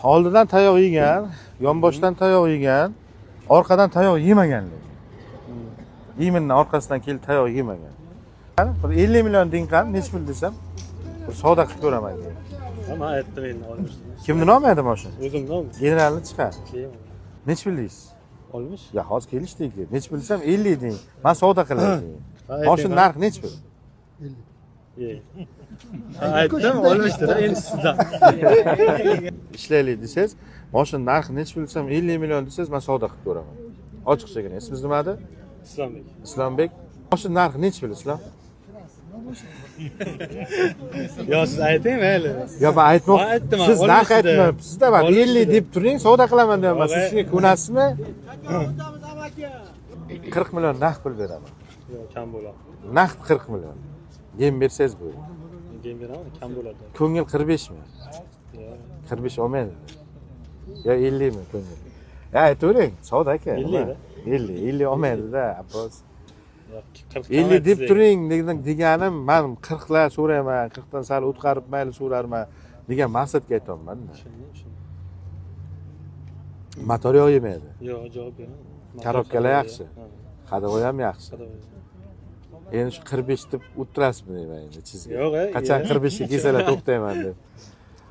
oldidan tayoq yegan, yonboshdan tayoq yegan, orqadan tayoq yemagan. Iminning orqasidan kelib tayoq yemagan. Bir 50 million dinqam, nech pul desam, bir savdo qilib ko'raman degan. Ama aytdim endi olmishdim. Kimni nomi edi mashina? O'zim nom. Generalni chiqar. Keyin Nech pul deysiz? olmish. Ya hozir kelishdik. Nech pul desam 50 deng. Men savdo qilay degan. Mashina narxi nech pul? 50. Aytdim olmishdir endi sizdan. Ishlaylik desangiz, mashina narxi nech pul desam 50 million desangiz, men savdo qilib ko'raman. Ochiqchagina. Ismingiz nima edi? Islombek. Islombek. Mashina narxi nech pul, Islom? Yo siz ayting mayli. Yo, men aytmoq. Men aytdim, Siz narx olmishdi. aytmayapsiz-da, bak 50 deb turing, savdo qilaman deyapman. Siz shunga ko'nasizmi? 40 million naqd pul beraman. Yo kam bo'ladi. Naqd 40 million. Yem bersangiz bo'ladi. Keyin beraman, kam bo'ladi. Ko'ngil 45 mi? Yo. 45 olmaydi. Yo 50 mi ko'ngil? Ya aytavering, savdo aka. 50 olmaydi-da, Abbos. 50 deb turing deganim, men 40 lar so'rayman, 40 dan sal o'tqarib mayli so'rarman degan maqsadga aytayapman-da. Motor yo'q yemaydi. Yo'q, javob beraman. Korobkalar yaxshi. Hadovoy ham yaxshi. Endi shu 45 deb o'tirasizmi deyman endi sizga. Yo'q, Qachon 45 ga kelsalar to'xtayman deb.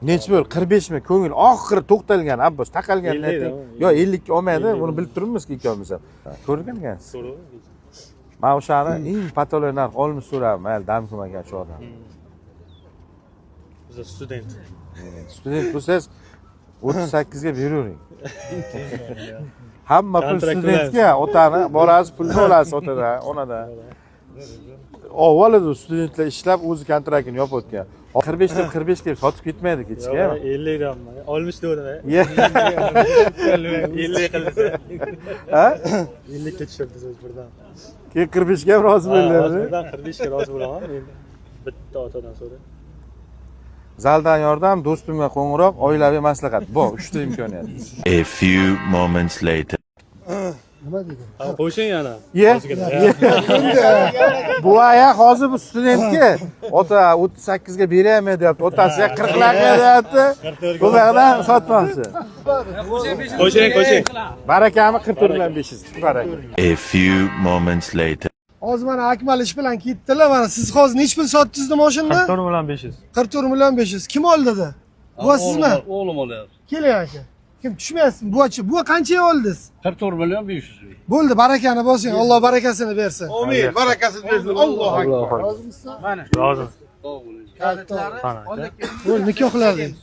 Nech bo'l 45 mi? Ko'ngil oxiri to'xtalgan, Abbos, taqalganini ayting. Yo 50 ga olmaydi, buni bilib turibmiz ikkovimiz ham. Ko'rgan ekansiz. Men o'shani eng patologik narx olmish so'rab, mayli dam qilmagan shu odam. Biz student. Student bo'lsangiz 38 ga beravering. Hamma pul studentga, otani, bolasi pulni olasiz otadan, onadan. Avvalida studentlar ishlab o'zi kontraktini yopib o'tgan. 45 deb 45 ga sotib ketmaydi kechga. 50 grammi. Olmish dedim. 50 qildi. Ha? 50 ga tushirdi siz birdan. Keyin 45 ga rozi bo'ldingmi? Birdan 45 ga rozi bo'laman endi. Bitta otadan so'ra. Zaldan yordam, do'stimga qo'ng'iroq, oilaviy maslahat. Bu 3 ta imkoniyat. A few moments later. Nima dedi? Qo'shing yana. Bu aya hozir bu studentga ota 38 ga beraymi deyapti. Otasiga 40 larga deyapti. Bu yerdan sotmoqchi. Qo'shing. Barakami 44 bilan 500. Baraka. A few moments later. Hozir mana Akmal ish bilan ketdilar. Mana siz hozir nech pul sotdingiz mashinani? 44 million 500. 44 million 500. Kim oldi dedi? Bu sizmi? Oğlum olyapti. Keling aka. Kim tushmayapsiz? Bu qanchaga oldingiz? 44 million 500. Bo'ldi, barakani bosing. Alloh barakasini bersin. Amin. Barakasini bersin. Allohu akbar. Rozimisiz? Rozim. Bo'ldi, nikohlarding.